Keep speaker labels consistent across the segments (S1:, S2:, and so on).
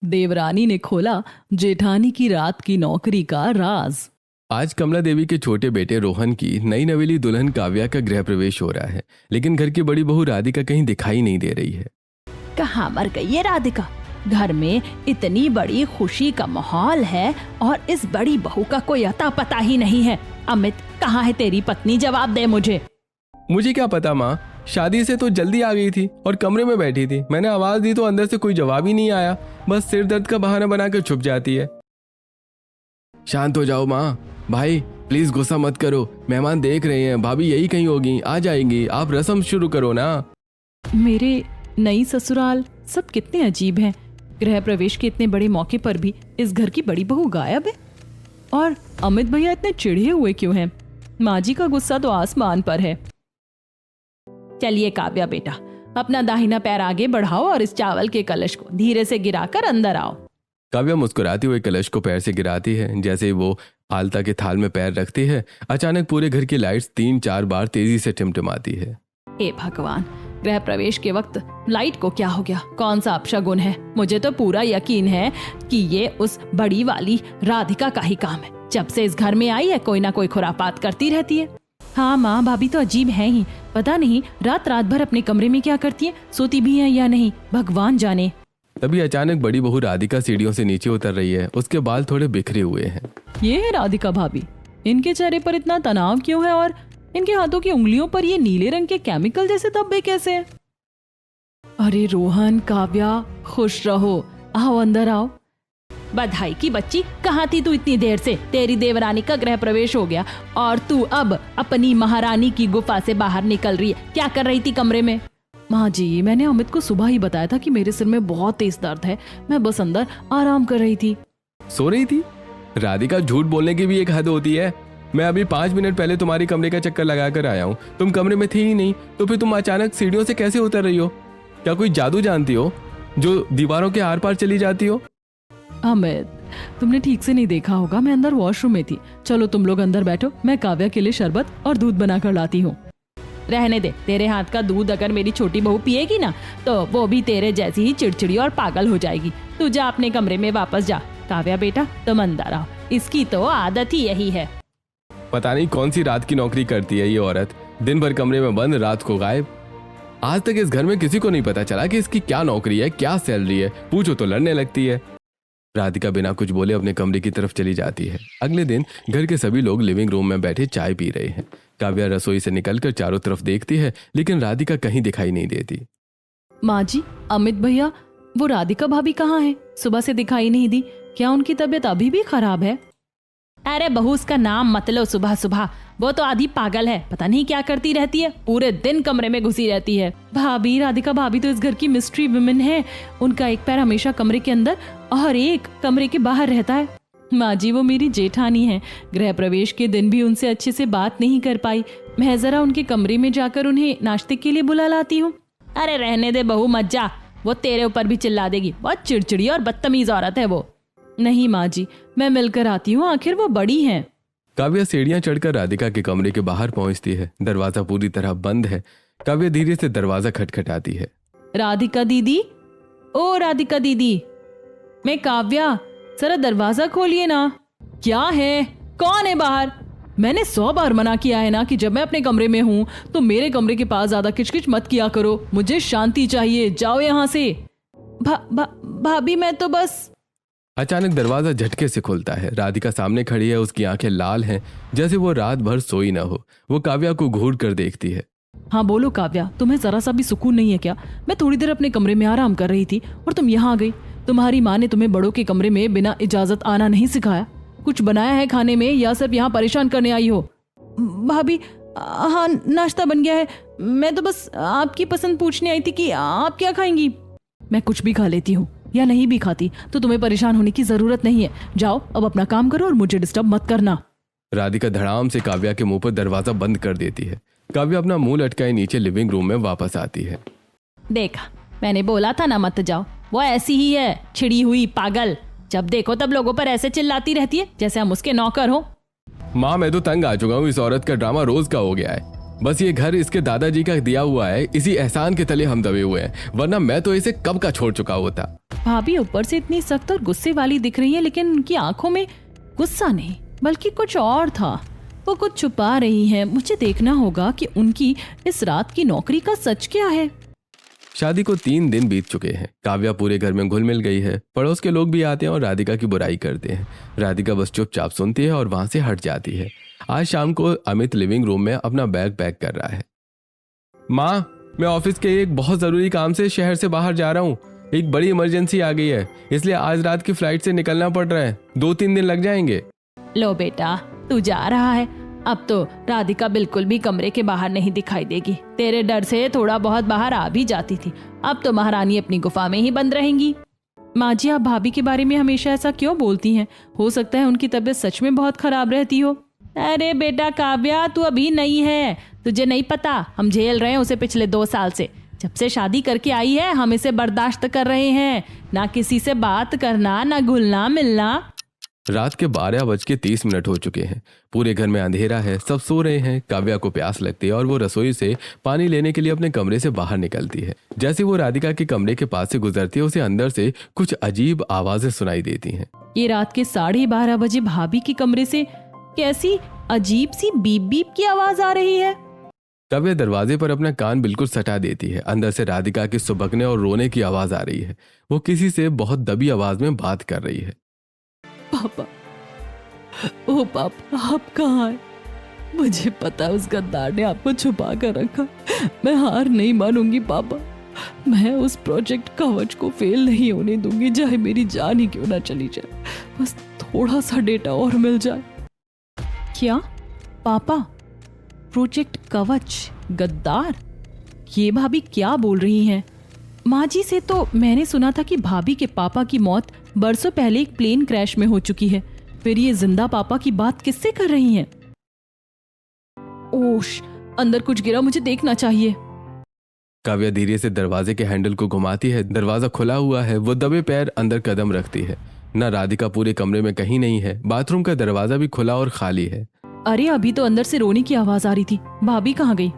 S1: देवरानी ने खोला जेठानी की रात की नौकरी का राज।
S2: आज कमला देवी के छोटे बेटे रोहन की नई नवेली दुल्हन काव्या का गृह प्रवेश हो रहा है, लेकिन घर की बड़ी बहू राधिका कहीं दिखाई नहीं दे रही है।
S1: कहाँ मर गई है राधिका? घर में इतनी बड़ी खुशी का माहौल है और इस बड़ी बहू का कोई अता पता ही नहीं है। अमित, कहाँ है तेरी पत्नी? जवाब दे मुझे।
S2: मुझे क्या पता माँ, शादी से तो जल्दी आ गई थी और कमरे में बैठी थी। मैंने आवाज दी तो अंदर से कोई जवाब ही नहीं आया, बस सिर दर्द का बहाना बनाकर छुप जाती है। शांत हो जाओ माँ। भाई प्लीज गुस्सा मत करो, मेहमान देख रहे हैं, भाभी यही कहीं होगी, आ जाएंगी, आप रस्म शुरू करो ना।
S1: मेरे नई ससुराल सब कितने अजीब हैं। गृह प्रवेश के इतने बड़े मौके पर भी इस घर की बड़ी बहू गायब है। और अमित भैया इतने चिढ़े हुए क्यों हैं? माँ जी का गुस्सा तो आसमान पर है। चलिए काव्या बेटा, अपना दाहिना पैर आगे बढ़ाओ और इस चावल के कलश को धीरे से गिराकर अंदर आओ।
S2: काव्या मुस्कुराती हुए कलश को पैर से गिराती है। जैसे वो आलता के थाल में पैर रखती है, अचानक पूरे घर की लाइट्स 3-4 बार तेजी से टिमटिमाती है।
S1: हे भगवान, गृह प्रवेश के वक्त लाइट को क्या हो गया? कौन सा अपशगुन है? मुझे तो पूरा यकीन है कि ये उस बड़ी वाली राधिका का ही काम है। जब से इस घर में आई है कोई ना कोई खुरापात करती रहती है। हाँ माँ, भाभी तो अजीब है ही। पता नहीं रात रात भर अपने कमरे में क्या करती है, सोती भी है या नहीं, भगवान जाने।
S2: तभी अचानक बड़ी बहू राधिका सीढ़ियों से नीचे उतर रही है। उसके बाल थोड़े बिखरे हुए हैं।
S1: ये है राधिका भाभी। इनके चेहरे पर इतना तनाव क्यों है और इनके हाथों की उंगलियों पर ये नीले रंग के केमिकल जैसे धब्बे कैसे हैं? अरे रोहन, काव्या, खुश रहो, आओ अंदर आओ। बधाई की बच्ची, कहाँ थी तू इतनी देर से? तेरी देवरानी का गृह प्रवेश हो गया और तू अब अपनी महारानी की गुफा से बाहर निकल रही है। क्या कर रही थी कमरे में? माँ जी, मैंने अमित को सुबह ही बताया था कि मेरे सिर में बहुत तेज दर्द है। मैं बस अंदर आराम कर रही थी।
S2: सो रही थी? राधिका, झूठ बोलने की भी एक हद होती है। मैं अभी 5 मिनट पहले तुम्हारी कमरे का चक्कर लगा कर आया हूँ। तुम कमरे में थी ही नहीं, तो फिर तुम अचानक सीढ़ियों से कैसे उतर रही हो? क्या कोई जादू जानती हो जो दीवारों के आर पार चली जाती हो?
S1: अमित, तुमने ठीक से नहीं देखा होगा, मैं अंदर वॉशरूम में थी। चलो तुम लोग अंदर बैठो, मैं काव्या के लिए शरबत और दूध बनाकर लाती हूँ। रहने दे, तेरे हाथ का दूध अगर मेरी छोटी बहू पिएगी ना तो वो भी तेरे जैसी ही चिड़चिड़ी और पागल हो जाएगी। तू जा अपने कमरे में वापस जा। काव्या बेटा, तुम अंदर आओ, इसकी तो आदत ही यही है।
S2: पता नहीं कौन सी रात की नौकरी करती है ये औरत, दिन भर कमरे में बंद, रात को गायब। आज तक इस घर में किसी को नहीं पता चला कि इसकी क्या नौकरी है, क्या सैलरी है। पूछो तो लड़ने लगती है। राधिका बिना कुछ बोले अपने कमरे की तरफ चली जाती है। अगले दिन घर के सभी लोग लिविंग रूम में बैठे चाय पी रहे हैं। काव्या रसोई से निकलकर चारों तरफ देखती है, लेकिन राधिका कहीं दिखाई नहीं देती।
S1: माँ जी, अमित भैया, वो राधिका भाभी कहाँ है? सुबह से दिखाई नहीं दी। क्या उनकी तबीयत अभी भी खराब है? अरे बहू, उसका नाम मत लो सुबह सुबह। वो तो आधी पागल है, पता नहीं क्या करती रहती है, पूरे दिन कमरे में घुसी रहती है। भाभी, राधिका भाभी तो इस घर की मिस्ट्री वुमेन है। उनका एक पैर हमेशा कमरे के अंदर और एक कमरे के बाहर रहता है। माँ जी, वो मेरी जेठानी है। गृह प्रवेश के दिन भी उनसे अच्छे से बात नहीं कर पाई। मैं जरा उनके कमरे में जाकर उन्हें नाश्ते के लिए बुला लाती हूँ। अरे रहने दे बहू, मत जा, वो तेरे ऊपर भी चिल्ला देगी। बहुत चिड़चिड़ी और बदतमीज औरत है वो। नहीं माँ जी, मैं मिलकर आती हूँ, आखिर वो बड़ी हैं।
S2: काव्या सीढ़ियां चढ़कर राधिका के कमरे के बाहर पहुंचती है। दरवाजा पूरी तरह बंद है। काव्या धीरे से दरवाजा खटखटाती है।
S1: राधिका दीदी, ओ राधिका दीदी, मैं काव्या, जरा दरवाजा खोलिए ना। क्या है? कौन है बाहर? मैंने 100 बार मना किया है ना कि जब मैं अपने कमरे में हूँ तो मेरे कमरे के पास ज्यादा किचकिच मत किया करो। मुझे शांति चाहिए, जाओ यहाँ से। भाभी, मैं तो बस।
S2: अचानक दरवाजा झटके से खुलता है। राधिका सामने खड़ी है, उसकी आंखें लाल हैं, जैसे वो रात भर सोई न हो। वो काव्या को घूर कर देखती है।
S1: हाँ बोलो काव्या, तुम्हें जरा सा भी सुकून नहीं है क्या? मैं थोड़ी देर अपने कमरे में आराम कर रही थी और तुम यहाँ आ गई। तुम्हारी माँ ने तुम्हें बड़ों के कमरे में बिना इजाजत आना नहीं सिखाया? कुछ बनाया है खाने में या सिर्फ यहाँ परेशान करने आई हो? भाभी, हाँ नाश्ता बन गया है। मैं तो बस आपकी पसंद पूछने आई थी कि आप क्या खाएंगी। मैं कुछ भी खा लेती हूँ या नहीं भी खाती, तो तुम्हें परेशान होने की जरूरत नहीं है। जाओ अब अपना काम करो और मुझे डिस्टर्ब मत करना।
S2: राधिका धड़ाम से काव्या के मुंह पर दरवाजा बंद कर देती है। काव्या अपना मुंह लटकाए नीचे लिविंग रूम में वापस आती है।
S1: देखा, मैंने बोला था ना मत जाओ। वो ऐसी ही है, छिड़ी हुई पागल। जब देखो तब लोगों पर ऐसे चिल्लाती रहती है जैसे हम उसके नौकर हो।
S2: माँ, मैं तो तंग आ चुका हूँ। इस औरत का ड्रामा रोज का हो गया है। बस ये घर इसके दादाजी का दिया हुआ है, इसी एहसान के तले हम दबे हुए हैं, वरना मैं तो इसे कब का छोड़ चुका होता।
S1: भाभी ऊपर से इतनी सख्त और गुस्से वाली दिख रही है, लेकिन उनकी आंखों में गुस्सा नहीं बल्कि कुछ और था। वो कुछ छुपा रही है। मुझे देखना होगा कि उनकी इस रात की नौकरी का सच क्या है।
S2: शादी को 3 दिन बीत चुके हैं। काव्या पूरे घर में घुल मिल गई है। पड़ोस के लोग भी आते हैं और राधिका की बुराई करते हैं। राधिका बस चुपचाप सुनती है और वहां से हट जाती है। आज शाम को अमित लिविंग रूम में अपना बैग पैक कर रहा है। माँ, मैं ऑफिस के एक बहुत जरूरी काम से शहर से बाहर जा रहा हूँ। एक बड़ी इमरजेंसी आ गई है, इसलिए आज रात की फ्लाइट से निकलना पड़ रहा है। 2-3 दिन लग जाएंगे।
S1: लो बेटा, तू जा रहा है। अब तो राधिका बिल्कुल भी कमरे के बाहर नहीं दिखाई देगी। तेरे डर से थोड़ा बहुत बाहर आ भी जाती थी। अब तो महारानी अपनी गुफा में ही बंद रहेंगी। माँ जी, आप भाभी के बारे में हमेशा ऐसा क्यों बोलती हैं? हो सकता है उनकी तबीयत सच में बहुत खराब रहती हो। अरे बेटा काव्या, तू अभी नहीं है, तुझे नहीं पता। हम झेल रहे हैं उसे पिछले 2 साल से। जब से शादी करके आई है हम इसे बर्दाश्त कर रहे हैं। ना किसी से बात करना, ना घुलना मिलना।
S2: रात के 12:30 हो चुके हैं। पूरे घर में अंधेरा है, सब सो रहे हैं। काव्या को प्यास लगती है और वो रसोई से पानी लेने के लिए अपने कमरे से बाहर निकलती है। जैसे वो राधिका के कमरे के पास से गुजरती है, उसे अंदर से कुछ अजीब आवाजें सुनाई देती हैं।
S1: ये रात के 12:30 बजे भाभी के कमरे से कैसी अजीब सी बीप बीप की आवाज आ रही है।
S2: काव्या दरवाजे पर अपना कान बिल्कुल सटा देती है। अंदर से राधिका के सुबकने और रोने की आवाज आ रही है। वो किसी से बहुत दबी आवाज में बात कर रही है।
S1: पापा, ओ पापा, आप कहाँ हैं? मुझे पता है उस गद्दार ने आपको छुपा कर रखा। मैं हार नहीं मानूंगी पापा। मैं उस प्रोजेक्ट कवच को फेल नहीं होने दूंगी, चाहे मेरी जान ही क्यों ना चली जाए। बस थोड़ा सा डेटा और मिल जाए। क्या पापा, प्रोजेक्ट कवच गद्दार? ये भाभी क्या बोल रही हैं? माँ जी से तो मैंने सुना था कि भाभी के पापा की मौत बरसों पहले एक प्लेन क्रैश में हो चुकी है। फिर ये जिंदा पापा की बात किससे कर रही हैं? ओश, अंदर कुछ गिरा, मुझे देखना चाहिए।
S2: काव्या धीरे से दरवाजे के हैंडल को घुमाती है। दरवाजा खुला हुआ है। वो दबे पैर अंदर कदम रखती है। ना राधिका पूरे कमरे में कहीं नहीं है। बाथरूम का दरवाजा भी खुला और खाली है।
S1: अरे अभी तो अंदर से रोने की आवाज आ रही थी। भाभी कहाँ गई?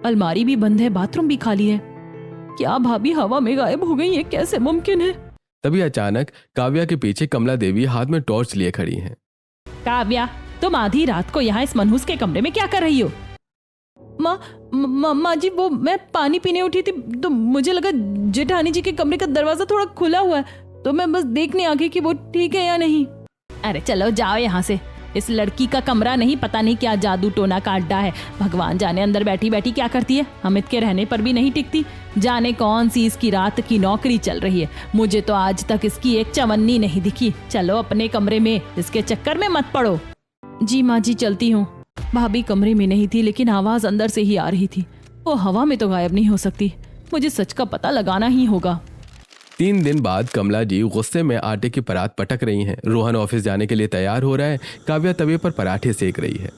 S1: अलमारी भी बंद है, बाथरूम भी खाली है। क्या भाभी हवा में गायब हो गई है? कैसे मुमकिन है?
S2: तभी अचानक काव्या के पीछे कमला देवी हाथ में टॉर्च लिए खड़ी हैं।
S1: काव्या, तुम आधी रात को यहाँ इस मनहूस के कमरे में क्या कर रही हो? माँ जी, वो मैं पानी पीने उठी थी तो मुझे लगा जेठानी जी के कमरे का दरवाजा थोड़ा खुला हुआ है, तो मैं बस देखने आ गई कि वो ठीक है या नहीं। अरे चलो जाओ यहाँ से। इस लड़की का कमरा नहीं, पता नहीं क्या जादू टोना का अड्डा है। भगवान जाने अंदर बैठी बैठी क्या करती है। अमित के रहने पर भी नहीं टिकती। जाने कौन सी इसकी रात की नौकरी चल रही है। मुझे तो आज तक इसकी एक चवन्नी नहीं दिखी। चलो अपने कमरे में, इसके चक्कर में मत पड़ो। जी माँ जी, चलती हूँ। भाभी कमरे में नहीं थी, लेकिन आवाज अंदर से ही आ रही थी। वो हवा में तो गायब नहीं हो सकती। मुझे सच का पता लगाना ही होगा।
S2: 3 दिन बाद कमला जी गुस्से में आटे की परात पटक रही हैं। रोहन ऑफिस जाने के लिए तैयार हो रहा है। काव्या तवे पर पराठे सेक रही है।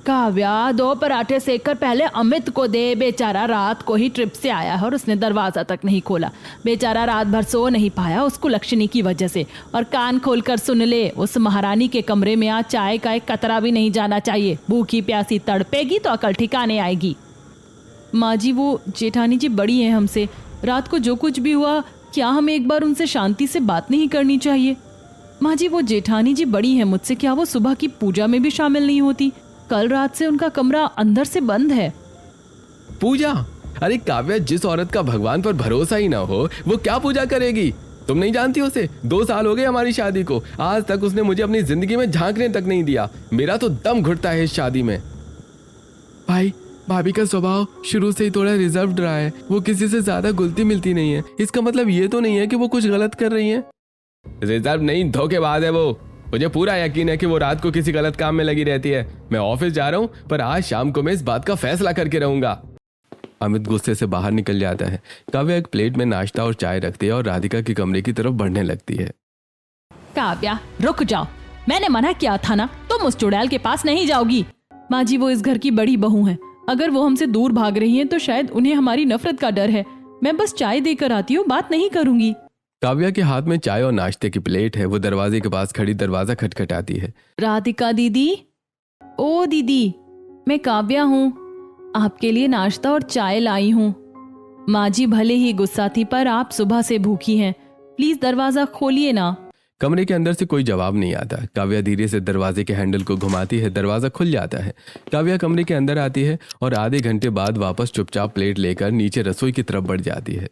S1: काव्या, 2 पराठे सेक कर पहले अमित को दे। बेचारा रात को ही ट्रिप से आया है और उसने दरवाजा तक नहीं खोला। बेचारा रात भर सो नहीं पाया उसको लक्ष्मी की वजह से। और कान खोलकर सुन ले, उस महारानी के कमरे में आज चाय का एक कतरा भी नहीं जाना चाहिए। भूखी प्यासी तड़पेगी तो अकल ठिकाने आएगी। माँ जी, वो जेठानी जी बड़ी हैं हमसे। रात को जो कुछ भी हुआ, क्या हमें एक बार उनसे शांति से बात नहीं करनी चाहिए? माँ जी, वो जेठानी जी बड़ी हैं मुझसे। क्या वो सुबह की पूजा में भी शामिल नहीं होती? कल रात से उनका कमरा अंदर से बंद है।
S2: पूजा? अरे काव्या, जिस औरत का भगवान पर भरोसा ही ना हो वो क्या पूजा करेगी? तुम नहीं जानती उसे? 2 साल हो गए हमारी शादी को, आज तक उसने मुझे अपनी जिंदगी में झांकने तक नहीं दिया। मेरा तो दम घुटता है इस शादी में। भाई, भाभी का स्वभाव शुरू से ही थोड़ा रिजर्व्ड रहा है। वो किसी से ज्यादा घुलती मिलती नहीं है। इसका मतलब ये तो नहीं है कि वो कुछ गलत कर रही है। रिजर्व नहीं, धोखेबाज है वो। मुझे पूरा यकीन है कि वो रात को किसी गलत काम में लगी रहती है। मैं ऑफिस जा रहा हूँ, पर आज शाम को मैं इस बात का फैसला करके रहूंगा। अमित गुस्से से बाहर निकल जाता है। काव्या एक प्लेट में नाश्ता और चाय रखती है और राधिका के कमरे की तरफ बढ़ने लगती है।
S1: काव्या, रुक जाओ। मैंने मना किया था ना, तुम उस चुड़ैल के पास नहीं जाओगी। माँ जी, वो इस घर की बड़ी बहू हैं। अगर वो हमसे दूर भाग रही हैं तो शायद उन्हें हमारी नफरत का डर है। मैं बस चाय देकर आती हूँ, बात नहीं करूंगी।
S2: काव्या के हाथ में चाय और नाश्ते की प्लेट है। वो दरवाजे के पास खड़ी दरवाजा खटखटाती है।
S1: राधिका दीदी, ओ दीदी, मैं काव्या हूँ। आपके लिए नाश्ता और चाय लाई हूँ। माँ जी भले ही गुस्सा थी, पर आप सुबह से भूखी हैं। प्लीज दरवाजा खोलिए ना।
S2: कमरे के अंदर से कोई जवाब नहीं आता। काव्या धीरे से दरवाजे के हैंडल को घुमाती है, दरवाजा खुल जाता है। काव्या कमरे के अंदर आती है और आधे घंटे बाद वापस चुपचाप प्लेट लेकर नीचे रसोई की तरफ बढ़ जाती है।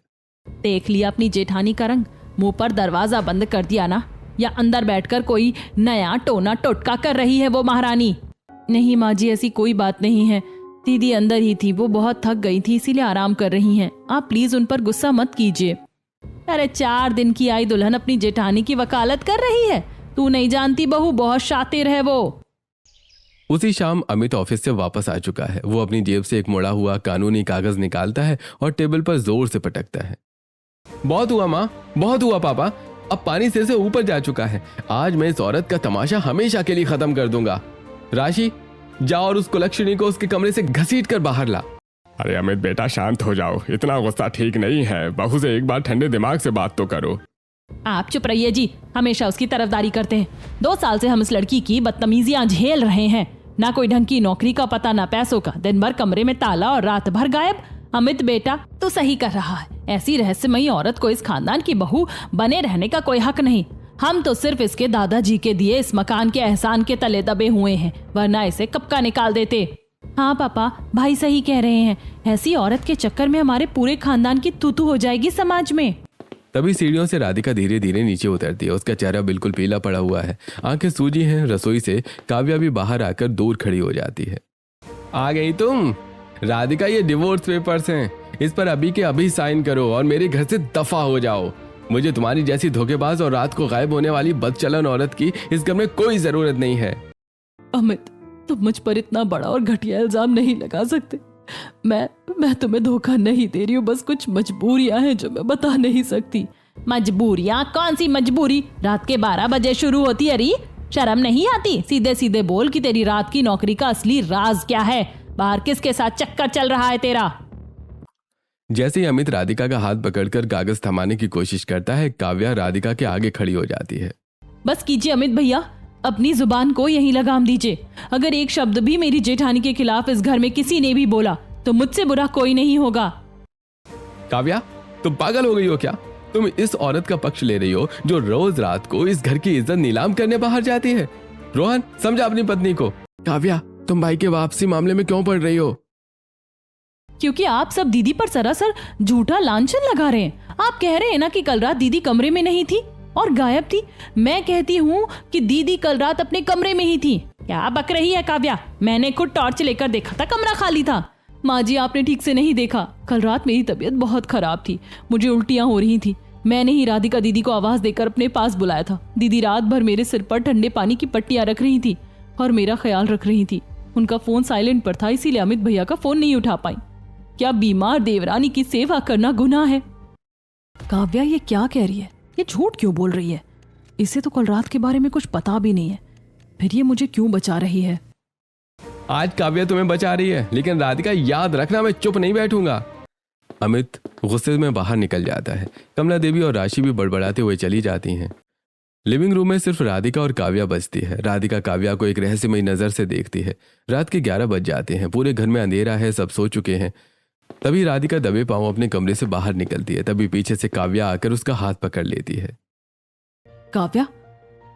S1: देख लिया अपनी जेठानी का रंग, मुंह पर दरवाजा बंद कर दिया ना, या अंदर बैठकर कोई नया टोना टोटका कर रही है वो महारानी। नहीं माँ जी, ऐसी कोई बात नहीं है। दीदी अंदर ही थी, वो बहुत थक गई थी इसीलिए आराम कर रही हैं। आप प्लीज उन पर गुस्सा मत कीजिए। अरे 4 दिन की आई दुल्हन अपनी जेठानी की वकालत कर रही है। तू नहीं जानती बहू, बहुत शातिर है वो।
S2: उसी शाम अमित ऑफिस से वापस आ चुका है। वो अपनी जेब से एक मुड़ा हुआ कानूनी कागज निकालता है और टेबल पर जोर से पटकता है। बहुत हुआ माँ, बहुत हुआ पापा, अब पानी सिर से ऊपर जा चुका है। आज मैं इस औरत का तमाशा हमेशा के लिए खत्म कर दूंगा। राशि, जाओ और उस कुलक्षणी को उसके कमरे से घसीट कर बाहर ला।
S3: अरे अमित बेटा, शांत हो जाओ, इतना गुस्सा ठीक नहीं है। बहू से एक बार ठंडे दिमाग से बात तो करो।
S1: आप चुप रहिए जी, हमेशा उसकी तरफदारी करते हैं। 2 साल से हम इस लड़की की बदतमीजियां झेल रहे हैं। ना कोई ढंग की नौकरी का पता, ना पैसों का। दिन भर कमरे में ताला और रात भर गायब। अमित बेटा तो सही कर रहा है। ऐसी रहस्यमयी औरत को इस खानदान की बहू बने रहने का कोई हक नहीं। हम तो सिर्फ इसके दादाजी के दिए इस मकान के एहसान के तले दबे हुए हैं, वरना इसे कब का निकाल देते। हाँ पापा, भाई सही कह रहे हैं। ऐसी औरत के चक्कर में हमारे पूरे खानदान की तूतू हो जाएगी समाज में।
S2: तभी सीढ़ियों से राधिका धीरे धीरे नीचे उतरती है। उसका चेहरा बिल्कुल पीला पड़ा हुआ है, आंखें सूजी हैं। रसोई से काव्या भी बाहर आकर दूर खड़ी हो जाती है। आ गई तुम? राधिका, ये डिवोर्स पेपर्स हैं, इस पर अभी के अभी साइन करो और मेरे घर से दफा हो जाओ। मुझे तुम्हारी जैसी धोखेबाज और रात को गायब होने वाली बदचलन औरत की इस घर में कोई जरूरत नहीं है।
S1: अमित, तुम मुझ पर इतना बड़ा और घटिया इल्जाम नहीं लगा सकते। मैं तुम्हें धोखा नहीं दे रही हूँ, बस कुछ मजबूरियां हैं जो मैं बता नहीं सकती। मजबूरियां? कौन सी मजबूरी? रात के 12 बजे शुरू होती है। अरे शर्म नहीं आती? सीधे सीधे बोल कि तेरी रात की नौकरी का असली राज क्या है। बाहर किसके साथ चक्कर चल रहा है तेरा?
S2: जैसे ही अमित राधिका का हाथ पकड़कर कागज थमाने की कोशिश करता है, काव्या राधिका के आगे खड़ी हो जाती है।
S1: बस कीजिए अमित भैया, अपनी जुबान को यहीं लगाम दीजिए। अगर एक शब्द भी मेरी जेठानी के खिलाफ इस घर में किसी ने भी बोला तो मुझसे बुरा कोई नहीं होगा।
S2: काव्या, तुम पागल हो गई हो क्या? तुम इस औरत का पक्ष ले रही हो जो रोज रात को इस घर की इज्जत नीलाम करने बाहर जाती है। रोहन, समझा अपनी पत्नी को। काव्या, तुम भाई के वापसी मामले में क्यों पड़ रही हो?
S1: क्योंकि आप सब दीदी पर सरासर झूठा लांछन लगा रहे हैं। आप कह रहे हैं ना कि कल रात दीदी कमरे में नहीं थी और गायब थी। मैं कहती हूँ कि दीदी कल रात अपने कमरे में ही थी। क्या बक रही है काव्या? मैंने खुद टॉर्च लेकर देखा था, कमरा खाली था। माँ जी, आपने ठीक से नहीं देखा। कल रात मेरी तबीयत बहुत खराब थी, मुझे उल्टियाँ हो रही थी। मैंने ही राधिका दीदी को आवाज देकर अपने पास बुलाया था। दीदी रात भर मेरे सिर पर ठंडे पानी की पट्टियां रख रही थी और मेरा ख्याल रख रही थी। उनका फोन साइलेंट पर था, इसीलिए अमित भैया का फोन नहीं उठा पाई। क्या बीमार देवरानी की सेवा करना गुनाह है? काव्या ये क्या कह रही है? ये झूठ क्यों बोल रही है? इसे तो कल रात के बारे में कुछ पता भी नहीं है, फिर ये मुझे क्यों बचा रही है?
S2: आज काव्या तुम्हें बचा रही है, लेकिन राधिका याद रखना, मैं चुप नहीं बैठूंगा। अमित गुस्से में बाहर निकल जाता है। कमला देवी और राशि भी बड़बड़ाते हुए चली जाती हैं। लिविंग रूम में सिर्फ राधिका और काव्या बचती है। राधिका काव्या को एक रहस्यमयी नजर से देखती है। रात के 11 बज जाते हैं, पूरे घर में अंधेरा है, सब सो चुके हैं। तभी राधिका दबे पांव अपने कमरे से बाहर निकलती है। तभी पीछे से काव्या आकर उसका हाथ पकड़ लेती है।
S1: काव्या,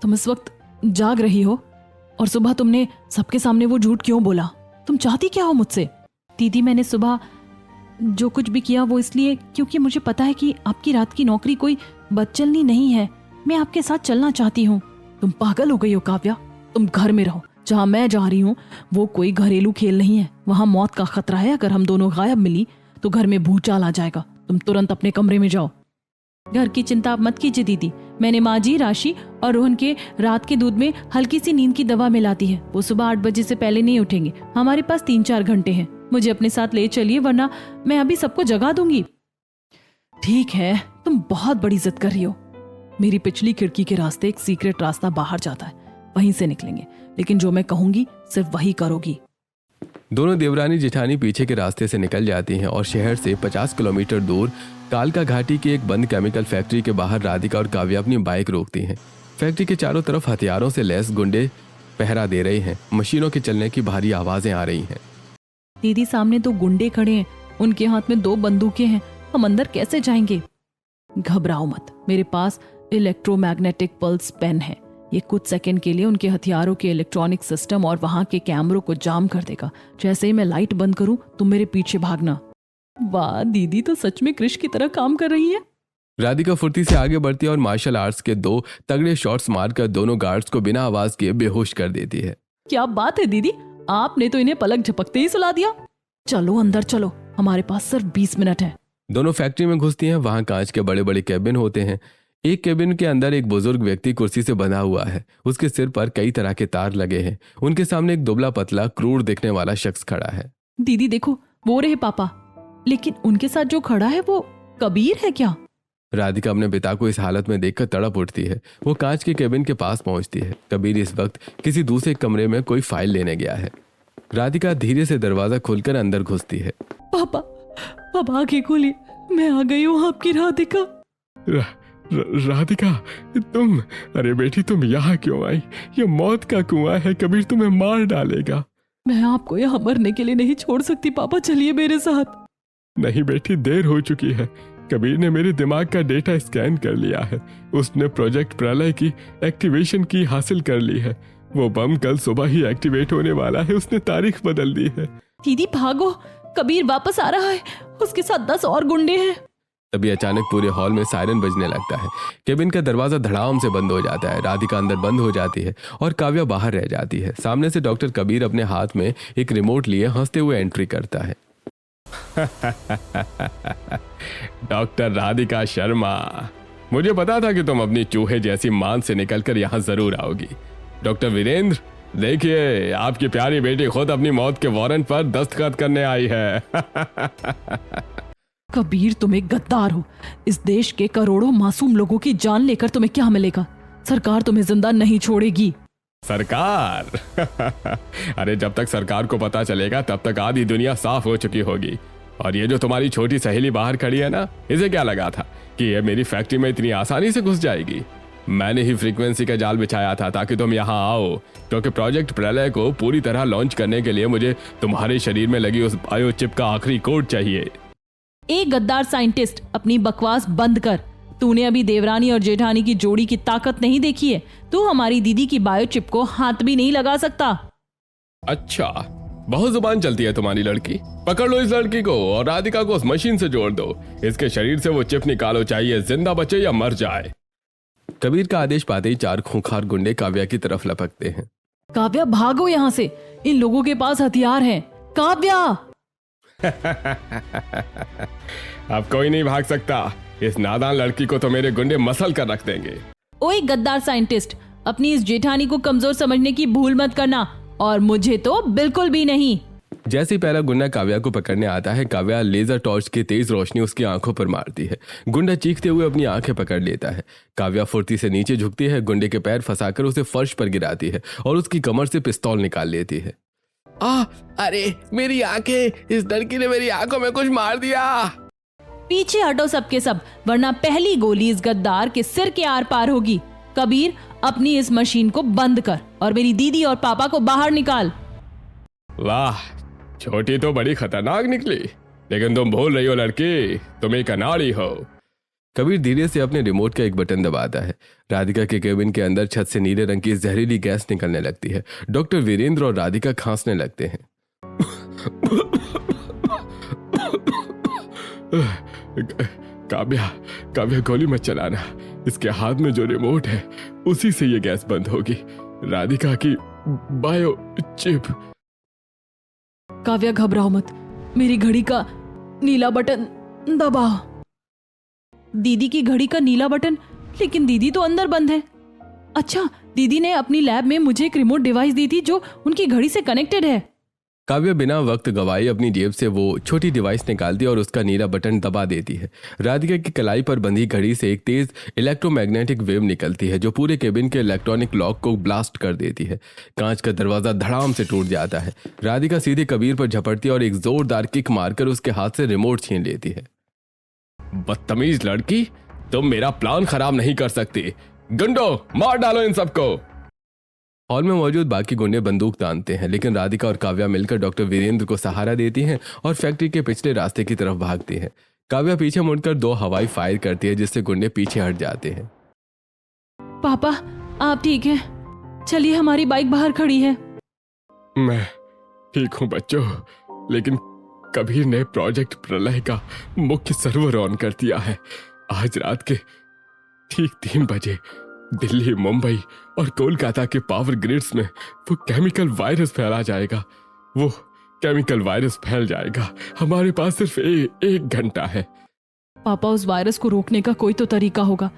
S1: तुम इस वक्त जाग रही हो और सुबह तुमने सबके सामने वो झूठ क्यों बोला? तुम चाहती क्या हो मुझसे? दीदी, मैंने सुबह जो कुछ भी किया वो इसलिए क्योंकि मुझे पता है कि आपकी रात की नौकरी कोई बदचलनी नहीं है। मैं आपके साथ चलना चाहती हूँ। तुम पागल हो गई हो काव्या। तुम घर में रहो। जहाँ मैं जा रही हूँ वो कोई घरेलू खेल नहीं है। वहाँ मौत का खतरा है। अगर हम दोनों गायब मिली तो घर में भूचाल आ जाएगा। तुम तुरंत अपने कमरे में जाओ। घर की चिंता आप मत कीजिए दीदी। मैंने माँ जी, राशि और रोहन के रात के दूध में हल्की सी नींद की दवा मिला दी है। वो सुबह 8 बजे से पहले नहीं उठेंगे। हमारे पास 3-4 घंटे हैं। मुझे अपने साथ ले चलिए, वरना मैं अभी सबको जगा दूंगी। ठीक है, तुम बहुत बड़ी जिद कर रही हो। मेरी पिछली खिड़की के रास्ते एक सीक्रेट रास्ता बाहर जाता है, वहीं से निकलेंगे। लेकिन जो मैं कहूंगी सिर्फ वही करोगी।
S2: दोनों देवरानी जेठानी पीछे के रास्ते से निकल जाती हैं और शहर से 50 किलोमीटर दूर कालका घाटी की एक बंद केमिकल फैक्ट्री के बाहर राधिका और काव्या अपनी बाइक रोकती हैं। फैक्ट्री के चारों तरफ हथियारों से लैस गुंडे पहरा दे रहे हैं। मशीनों के चलने की भारी आवाजें आ रही हैं।
S1: दीदी, सामने 2 गुंडे खड़े हैं, उनके हाथ में 2 बंदूकें हैं। हम अंदर कैसे जाएंगे? घबराओ मत, मेरे पास इलेक्ट्रोमैग्नेटिक पल्स पेन है। ये कुछ सेकंड के लिए उनके हथियारों के इलेक्ट्रॉनिक सिस्टम और वहां के कैमरों को जाम कर देगा। जैसे ही मैं लाइट बंद करूं तुम मेरे पीछे भागना। वाह, दीदी तो सच में कृष की तरह काम कर रही है।
S2: राधिका फुर्ती से आगे बढ़ती है और मार्शल आर्ट्स के 2 तगड़े शॉट्स मारकर दोनों गार्ड्स को बिना आवाज किए बेहोश कर देती है।
S1: क्या बात है दीदी, आपने तो इन्हें पलक झपकते ही सुला दिया। चलो अंदर चलो, हमारे पास सिर्फ 20 मिनट है।
S2: दोनों फैक्ट्री में घुसती हैं। वहां कांच के बड़े बड़े कैबिन होते हैं। एक कैबिन के अंदर एक बुजुर्ग व्यक्ति कुर्सी से बंधा हुआ है। उसके सिर पर कई तरह के तार लगे हैं। उनके सामने एक दुबला पतला क्रूर दिखने वाला शख्स खड़ा है।
S1: दीदी देखो, वो रहे पापा, लेकिन उनके साथ जो खड़ा है वो कबीर है क्या?
S2: राधिका अपने पिता को इस हालत में देखकर तड़प उठती है। वो कांच के कैबिन के पास पहुंचती है। कबीर इस वक्त किसी दूसरे कमरे में कोई फाइल लेने गया है। राधिका धीरे से दरवाजा खोलकर अंदर घुसती है।
S1: पापा, पापा आंखें खोलिए, मैं आ गई हूँ आपकी राधिका।
S3: राधिका, तुम? अरे बेटी, तुम यहाँ क्यों आई? ये मौत का कुआं है, कबीर तुम्हें मार डालेगा।
S1: मैं आपको यहाँ मरने के लिए नहीं छोड़ सकती पापा, चलिए मेरे साथ।
S3: नहीं बेटी, देर हो चुकी है। कबीर ने मेरे दिमाग का डेटा स्कैन कर लिया है। उसने प्रोजेक्ट प्रलय की एक्टिवेशन की हासिल कर ली है। वो बम कल सुबह ही एक्टिवेट होने वाला है। उसने तारीख बदल दी है।
S1: दीदी भागो, कबीर वापस आ रहा है, उसके साथ 10 और गुंडे हैं।
S2: तभी अचानक पूरे हॉल में सायरन बजने लगता है। केबिन का दरवाजा धड़ाम से बंद हो जाता है। राधिका अंदर बंद हो जाती है और काव्या बाहर रह जाती है। सामने से डॉक्टर कबीर अपने हाथ में एक रिमोट लिए हंसते हुए एंट्री करता है।
S3: डॉक्टर राधिका शर्मा, मुझे पता था कि तुम अपनी चूहे जैसी मान से निकलकर यहाँ जरूर आओगी। डॉक्टर वीरेंद्र, देखिए आपकी प्यारी बेटी खुद अपनी मौत के वारंट पर दस्तखत करने आई है।
S1: कबीर, तुम एक गद्दार हो। इस देश के करोड़ों मासूम लोगों की जान लेकर तुम्हें क्या मिलेगा? सरकार तुम्हें जिंदा नहीं छोड़ेगी।
S3: सरकार? अरे जब तक सरकार को पता चलेगा तब तक आधी दुनिया साफ हो चुकी होगी। और ये जो तुम्हारी छोटी सहेली बाहर खड़ी है ना, इसे क्या लगा था कि ये मेरी फैक्ट्री में इतनी आसानी से घुस जाएगी? मैंने ही फ्रीक्वेंसी का जाल बिछाया था ताकि तुम यहाँ आओ, क्योंकि प्रोजेक्ट प्रलय को पूरी तरह लॉन्च करने के लिए मुझे तुम्हारे शरीर में लगी उस बायो चिप का आखिरी कोड चाहिए।
S1: एक गद्दार साइंटिस्ट, अपनी बकवास बंद कर। तूने अभी देवरानी और जेठानी की जोड़ी की ताकत नहीं देखी है। तू हमारी दीदी की बायो चिप को हाथ भी नहीं लगा सकता।
S3: अच्छा, बहुत जुबान चलती है तुम्हारी लड़की। पकड़ लो इस लड़की को और राधिका को उस मशीन से जोड़ दो। इसके शरीर से वो चिप निकालो, चाहिए जिंदा बचे या मर जाए।
S2: कबीर का आदेश पाते ही 4 खूंखार गुंडे काव्या की तरफ लपकते हैं।
S1: काव्या भागो यहाँ से, इन लोगों के पास हथियार हैं। काव्या!
S3: अब कोई नहीं भाग सकता। इस नादान लड़की को तो मेरे गुंडे मसल कर रख देंगे।
S1: ओए गद्दार साइंटिस्ट, अपनी इस जेठानी को कमजोर समझने की भूल मत करना, और मुझे तो बिल्कुल भी नहीं।
S2: जैसे ही पहला गुंडा काव्या को पकड़ने आता है, काव्या लेजर टॉर्च की तेज रोशनी उसकी आंखों पर मारती है। गुंडा चीखते हुए अपनी आंखें पकड़ लेता है। काव्या फुर्ती से नीचे झुकती है, गुंडे के पैर फंसाकर उसे फर्श पर गिराती है और उसकी कमर से पिस्तौल निकाल लेती है। अरे मेरी आंखें, इस लड़की ने मेरी आंखों में कुछ मार दिया।
S1: पीछे हटो सबके सब, वरना पहली गोली इस गद्दार के सिर के आर पार होगी। कबीर, अपनी इस मशीन को बंद कर और मेरी दीदी और पापा को बाहर निकाल।
S3: वाह, छोटी तो बड़ी खतरनाक निकली, लेकिन तुम भूल रही हो लड़की, तुम एक अनाड़ी हो।
S2: कबीर धीरे से अपने रिमोट का एक बटन दबाता है। राधिका के केबिन के अंदर छत से नीले रंग की जहरीली गैस निकलने लगती है। डॉक्टर वीरेंद्र और राधिका खांसने लगते हैं।
S3: काव्या, काव्या गोली मत चलाना। इसके हाथ में जो रिमोट है उसी से ये गैस बंद होगी। राधिका की बायो चिप।
S1: काव्या घबराओ मत, मेरी घड़ी का नीला बटन दबाओ। दीदी की घड़ी का नीला बटन, लेकिन दीदी तो अंदर बंद है। अच्छा, दीदी ने अपनी लैब में मुझे एक रिमोट डिवाइस दी थी जो उनकी घड़ी से कनेक्टेड है।
S2: काव्या बिना वक्त गवाए अपनी जेब से वो छोटी डिवाइस निकालती और उसका नीला बटन दबा देती है। राधिका की कलाई पर बंधी घड़ी से एक तेज इलेक्ट्रोमैग्नेटिक वेव निकलती है जो पूरे केबिन के इलेक्ट्रॉनिक लॉक को ब्लास्ट कर देती है। कांच का दरवाजा धड़ाम से टूट जाता है। राधिका सीधे कबीर पर झपटती है और एक जोरदार किक मारकर उसके हाथ से रिमोट छीन लेती है।
S3: बदतमीज लड़की, तुम मेरा प्लान खराब नहीं कर सकती। गुंडो, मार डालो इन सबको।
S2: हॉल में मौजूद बाकी गुंडे बंदूक तानते हैं, लेकिन राधिका और काव्या मिलकर डॉक्टर वीरेंद्र को सहारा देती हैं और फैक्ट्री के पिछले रास्ते की तरफ भागती हैं। काव्या पीछे मुड़कर 2 हवाई फायर करती है जिससे गुंडे पीछे हट जाते हैं।
S1: पापा आप ठीक हैं? चलिए हमारी बाइक बाहर खड़ी है।
S3: मैं ठीक हूँ बच्चों, लेकिन कबीर ने प्रोजेक्ट प्रलय का मुख्य सर्वर ऑन कर दिया है। आज रात के ठीक 3 बजे दिल्ली, मुंबई और कोलकाता के पावर ग्रिड्स में वो केमिकल वायरस फैला जाएगा। वो केमिकल वायरस फैल जाएगा। हमारे पास सिर्फ एक घंटा है।
S1: पापा उस वायरस को रोकने का कोई तो तरीका होगा।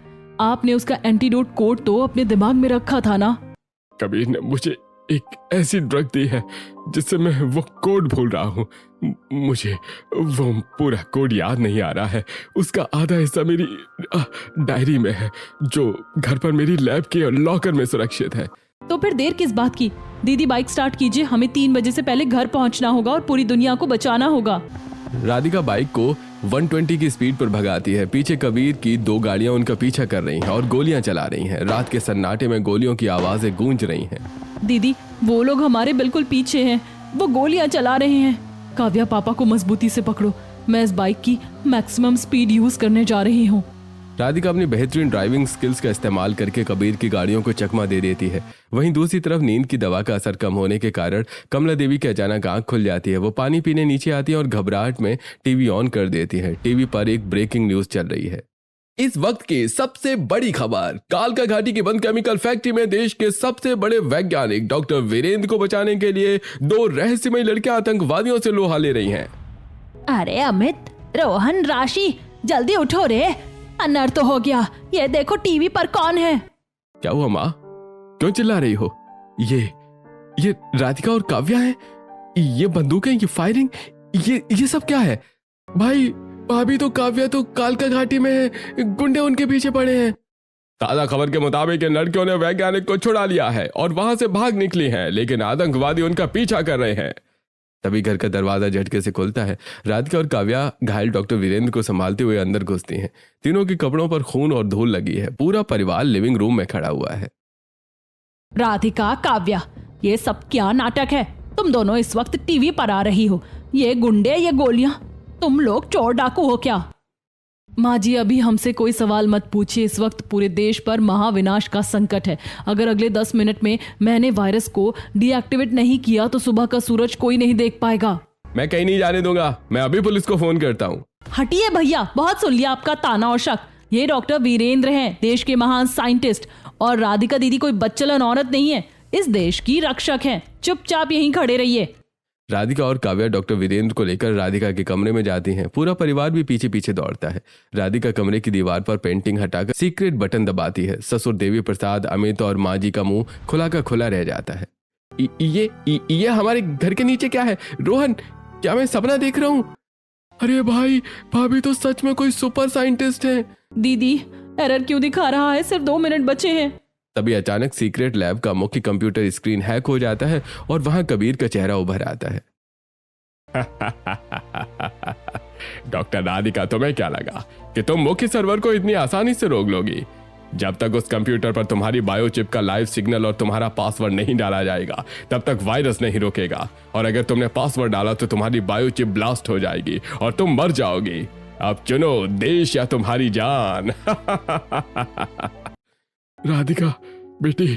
S1: आपने उसका एंटीडोट कोड तो अपने दिमाग में रखा था ना?
S3: कबीर ने मुझे एक ऐसी ड्रग दी है जिससे मैं वो कोड भूल रहा हूँ। मुझे वो पूरा कोड याद नहीं आ रहा है। उसका आधा हिस्सा मेरी डायरी में है जो घर पर मेरी लैब के लॉकर में सुरक्षित है।
S1: तो फिर देर किस बात की? दीदी बाइक स्टार्ट कीजिए, हमें 3 बजे से पहले घर पहुंचना होगा और पूरी दुनिया को बचाना होगा।
S2: राधिका बाइक को 120 की स्पीड पर भगाती है। पीछे कबीर की 2 गाड़ियां उनका पीछा कर रही हैं और गोलियां चला रही हैं। रात के सन्नाटे में गोलियों की आवाजें गूंज रही हैं।
S1: दीदी वो लोग हमारे बिल्कुल पीछे हैं, वो गोलियां चला रहे हैं। काव्या पापा को मजबूती से पकड़ो, मैं इस बाइक की मैक्सिमम स्पीड यूज करने जा रही हूँ।
S2: राधिका अपनी बेहतरीन ड्राइविंग स्किल्स का इस्तेमाल करके कबीर की गाड़ियों को चकमा दे देती है। वहीं दूसरी तरफ नींद की दवा का असर कम होने के कारण कमला देवी की अचानक आंख खुल जाती है। वो पानी पीने नीचे आती है और घबराहट में टीवी ऑन कर देती है। टीवी पर एक ब्रेकिंग न्यूज चल रही है। इस वक्त की सबसे बड़ी खबर, कालका घाटी की बंद केमिकल फैक्ट्री में देश के सबसे बड़े वैज्ञानिक डॉक्टर वीरेंद्र को बचाने के लिए 2 रहस्यमयी लड़कियां आतंकवादियों से लोहा ले रही हैं।
S1: अरे अमित, रोहन, राशि, जल्दी उठो रे, अनर्थ हो गया। ये देखो टीवी पर कौन है।
S2: क्या हुआ माँ, क्यों चिल्ला रही हो? ये राधिका और काव्या है। ये बंदूकें, ये फायरिंग, ये सब क्या है? भाई भाभी तो काव्या तो कालका घाटी में है, गुंडे उनके पीछे पड़े हैं। ताजा खबर के मुताबिक इन लड़कियों ने वैज्ञानिक को छुड़ा लिया है और वहां से भाग निकली हैं, लेकिन आतंकवादी उनका पीछा कर रहे हैं। तभी घर का दरवाजा झटके से खुलता है। राधिका और काव्या घायल डॉक्टर वीरेंद्र को संभालते हुए अंदर घुसती हैं। तीनों के कपड़ों पर खून और धूल लगी है। पूरा परिवार लिविंग रूम में खड़ा हुआ है।
S1: राधिका, काव्या, ये सब क्या नाटक है? तुम दोनों इस वक्त टीवी पर आ रही हो। ये गुंडे, ये गोलियां, तुम लोग चोर डाकू हो क्या? माँ जी अभी हमसे कोई सवाल मत पूछिए। इस वक्त पूरे देश पर महाविनाश का संकट है। अगर अगले 10 मिनट में मैंने वायरस को डीएक्टिवेट नहीं किया तो सुबह का सूरज कोई नहीं देख पाएगा।
S2: मैं कहीं नहीं जाने दूंगा। मैं अभी पुलिस को फोन करता हूँ।
S1: हटिए भैया, बहुत सुन लिया आपका ताना और शक। ये डॉक्टर वीरेंद्र हैं, देश के महान साइंटिस्ट, और राधिका दीदी कोई बच्चलन औरत नहीं है, इस देश की रक्षक हैं। चुपचाप यहीं खड़े रहिए।
S2: राधिका और काव्या डॉक्टर वीरेंद्र को लेकर राधिका के कमरे में जाती हैं। पूरा परिवार भी पीछे पीछे दौड़ता है। राधिका कमरे की दीवार पर पेंटिंग हटाकर सीक्रेट बटन दबाती है। ससुर देवी प्रसाद, अमित और माँ जी का मुंह खुला का खुला रह जाता है। ये हमारे घर के नीचे क्या है? रोहन, क्या मैं सपना देख रहा हूँ? अरे भाई, भाभी तो सच में कोई सुपर साइंटिस्ट है।
S1: दीदी एरर क्यों दिखा रहा है? सिर्फ 2 मिनट बचे हैं।
S2: तभी अचानक सीक्रेट लैब का मुख्य कंप्यूटर स्क्रीन हैक हो जाता है और वहां कबीर का चेहरा उभर आता है।
S3: डॉक्टर राधिका, तुम्हें क्या लगा कि तुम मुख्य सर्वर को इतनी आसानी से रोक लोगी? जब तक उस कंप्यूटर पर तुम्हारी बायोचिप का लाइव सिग्नल और तुम्हारा पासवर्ड नहीं डाला जाएगा तब तक वायरस नहीं रुकेगा। और अगर तुमने पासवर्ड डाला तो तुम्हारी बायोचिप ब्लास्ट हो जाएगी और तुम मर जाओगी। अब चुनो, देश या तुम्हारी जान। राधिका बेटी,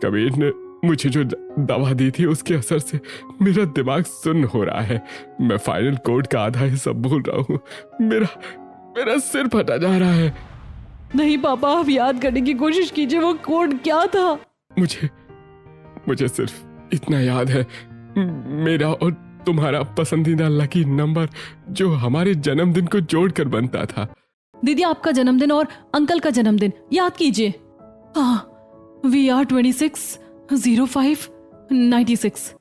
S3: कबीर ने मुझे जो दवा दी थी उसके असर से मेरा दिमाग सुन्न हो रहा है। मैं फाइनल कोड का आधा हिस्सा भूल रहा हूँ। मेरा सिर फटा जा रहा है।
S1: नहीं पापा, आप याद करने की कोशिश कीजिए, वो कोड क्या था?
S3: मुझे सिर्फ इतना याद है, मेरा और तुम्हारा पसंदीदा लकी नंबर जो हमारे जन्मदिन को जोड़कर बनता था।
S1: दीदी आपका जन्मदिन और अंकल का जन्मदिन याद कीजिए। हाँ, VR 260596।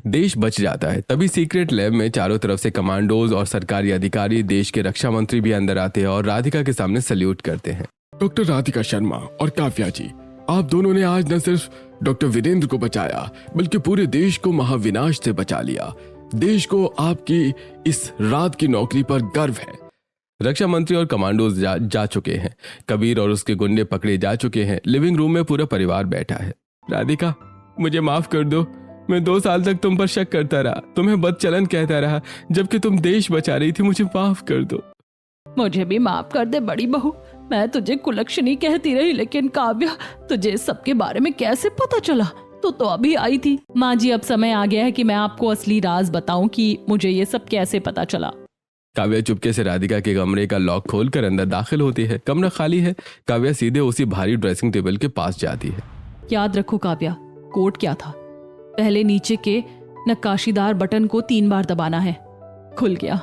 S2: देश बच जाता है। तभी सीक्रेट लैब में चारों तरफ से कमांडोज और सरकारी अधिकारी, देश के रक्षा मंत्री भी अंदर आते हैं और राधिका के सामने सल्यूट करते हैं।
S3: डॉक्टर राधिका शर्मा और काव्या जी, आप दोनों ने आज न सिर्फ डॉक्टर वीरेंद्र को बचाया बल्कि पूरे देश को महाविनाश से बचा लिया। देश को आपकी इस रात की नौकरी पर गर्व है।
S2: रक्षा मंत्री और कमांडोज जा चुके हैं। कबीर और उसके गुंडे पकड़े जा चुके हैं। लिविंग रूम में पूरा परिवार बैठा है। राधिका, मुझे माफ कर दो। मैं 2 साल तक तुम पर शक करता रहा, तुम्हें बदचलन कहता रहा, जबकि तुम देश बचा रही थी। मुझे माफ कर दो।
S1: मुझे भी माफ कर दे बड़ी बहू, मैं तुझे कुलक्षणी कहती रही, लेकिन काव्या तुझे इस सब के बारे में कैसे पता चला? तो अभी आई थी। माँ जी, अब समय आ गया है कि मैं आपको असली राज बताऊं कि मुझे ये सब कैसे पता चला।
S2: काव्या चुपके से राधिका के कमरे का लॉक खोलकर अंदर दाखिल होती है। कमरा खाली है। काव्या सीधे उसी भारी ड्रेसिंग टेबल के पास जाती है।
S1: याद रखो काव्या, कोड क्या था? पहले नीचे के नक्काशीदार बटन को 3 बार दबाना है। खुल गया।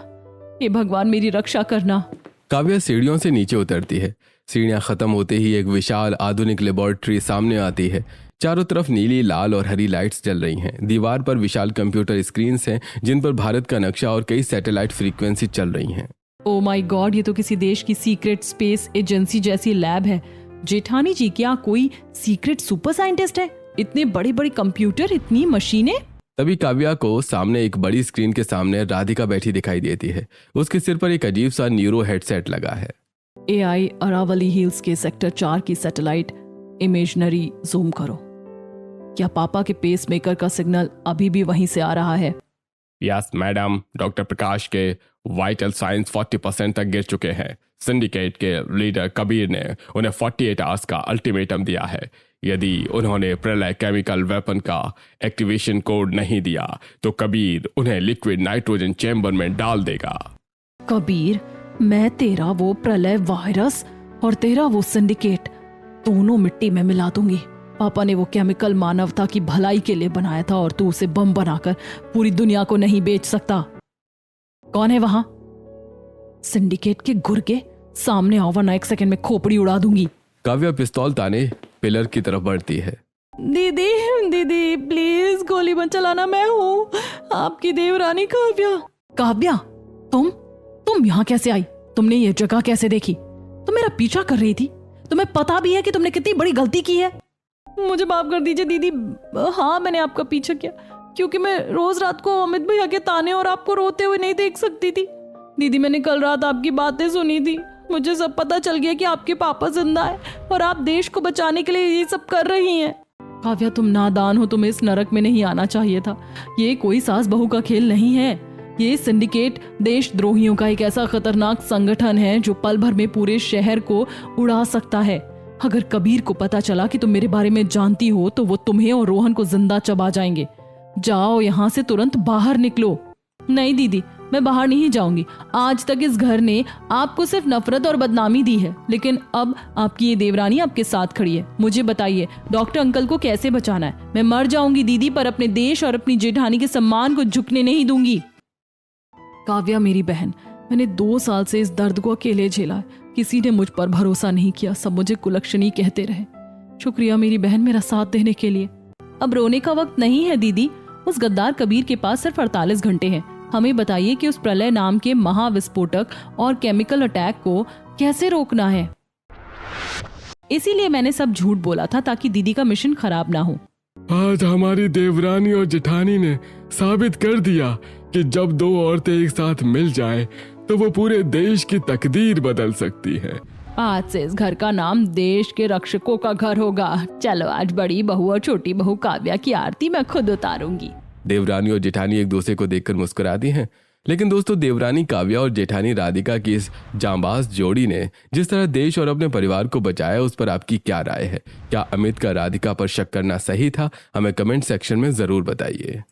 S1: ये भगवान मेरी रक्षा करना।
S2: काव्या सीढ़ियों से नीचे उतरती है। सीढ़ियां खत्म होते ही एक विशाल आधुनिक लेबोरेटरी सामने आती है। चारों तरफ नीली, लाल और हरी लाइट्स जल रही हैं। दीवार पर विशाल कंप्यूटर स्क्रीन्स हैं जिन पर भारत का नक्शा और कई सैटेलाइट फ्रीक्वेंसी चल रही हैं।
S1: ओ माय गॉड, ये तो किसी देश की सीक्रेट स्पेस एजेंसी जैसी लैब है। जेठानी जी, क्या कोई सीक्रेट सुपर साइंटिस्ट है? इतने बड़े बड़े कंप्यूटर, इतनी मशीनें।
S2: तभी काव्या को सामने एक बड़ी स्क्रीन के सामने राधिका बैठी दिखाई देती है। उसके सिर पर एक अजीब सा न्यूरो हेडसेट लगा है।
S1: AI अरावली हिल्स के सेक्टर 4 की सैटेलाइट इमेजनरी जूम करो। क्या पापा के पेस मेकर का सिग्नल अभी भी वहीं से आ रहा है?
S3: यस मैडम, डॉक्टर प्रकाश के वाइटल साइंस 40% तक गिर चुके हैं। सिंडिकेट के लीडर कबीर ने उन्हें 48 आवर्स का अल्टीमेटम दिया है। यदि उन्होंने प्रलय केमिकल वेपन का एक्टिवेशन कोड नहीं दिया तो कबीर उन्हें लिक्विड नाइट्रोजन चैम्बर में डाल देगा।
S1: कबीर, मैं तेरा वो प्रलय वायरस और तेरा वो सिंडिकेट दोनों मिट्टी में मिला दूंगी। पापा ने वो केमिकल मानवता की भलाई के लिए बनाया था और तू उसे बम बनाकर पूरी दुनिया को नहीं बेच सकता। कौन है वहां? सिंडिकेट के गुर्गे, सामने आओ वरना 1 सेकंड में खोपड़ी उड़ा दूंगी।
S2: काव्या पिस्तौल ताने पिलर की तरफ बढ़ती है।
S1: दीदी दीदी प्लीज गोली मत चलाना, मैं हूँ आपकी देवरानी काव्या। काव्या, तुम यहाँ कैसे आई? तुमने ये जगह कैसे देखी? तुम मेरा पीछा कर रही थी। तुम्हें पता भी है कि तुमने कितनी बड़ी गलती की है। मुझे माफ कर दीजिए दीदी। हाँ, मैंने आपका पीछा किया क्योंकि मैं रोज रात को अमित भैया के ताने और आपको रोते हुए नहीं देख सकती थी। दीदी, मैंने कल रात आपकी बातें सुनी थी। मुझे सब पता चल गया कि आपके पापा जिंदा है और आप देश को बचाने के लिए ये सब कर रही हैं। काव्या, तुम नादान हो, तुम्हें इस नरक में नहीं आना चाहिए था। ये कोई सास बहू का खेल नहीं है। ये सिंडिकेट देशद्रोहियों का एक ऐसा खतरनाक संगठन है जो पल भर में पूरे शहर को उड़ा सकता है। अगर कबीर को पता चला कि तुम मेरे बारे में जानती हो तो वो तुम्हें और रोहन को जिंदा चबा जाएंगे। जाओ यहाँ से, तुरंत बाहर निकलो। नहीं दीदी, मैं बाहर नहीं जाऊंगी। आज तक इस घर ने आपको सिर्फ नफरत और बदनामी दी है, लेकिन अब आपकी ये देवरानी आपके साथ खड़ी है। मुझे बताइए, डॉक्टर अंकल को कैसे बचाना है? मैं मर जाऊंगी दीदी, पर अपने देश और अपनी जेठानी के सम्मान को झुकने नहीं दूंगी। काव्या मेरी बहन, मैंने 2 साल से इस दर्द को अकेले झेला है। किसी ने मुझ पर भरोसा नहीं किया, सब मुझे कुलक्षणी कहते रहे। शुक्रिया मेरी बहन मेरा साथ देने के लिए। अब रोने का वक्त नहीं है दीदी। उस गद्दार कबीर के पास सिर्फ 48 घंटे हैं। हमें बताइए कि उस प्रलय नाम के महाविस्फोटक और केमिकल अटैक को कैसे रोकना है। इसीलिए मैंने सब झूठ बोला था ताकि दीदी का मिशन खराब ना हो।
S3: आज हमारी देवरानी और जेठानी ने साबित कर दिया कि जब 2 औरतें एक साथ मिल जाएं, तो वो पूरे देश की तकदीर बदल सकती है।
S1: आज से इस घर का नाम देश के रक्षकों का घर होगा। चलो, आज बड़ी बहू और छोटी बहू काव्या की आरती मैं खुद उतारूंगी।
S2: देवरानी और जेठानी एक दूसरे को देखकर मुस्कुराती हैं। लेकिन दोस्तों, देवरानी काव्या और जेठानी राधिका की इस जांबाज जोड़ी ने जिस तरह देश और अपने परिवार को बचाया, उस पर आपकी क्या राय है? क्या अमित का राधिका पर शक करना सही था? हमें कमेंट सेक्शन में जरूर बताइए।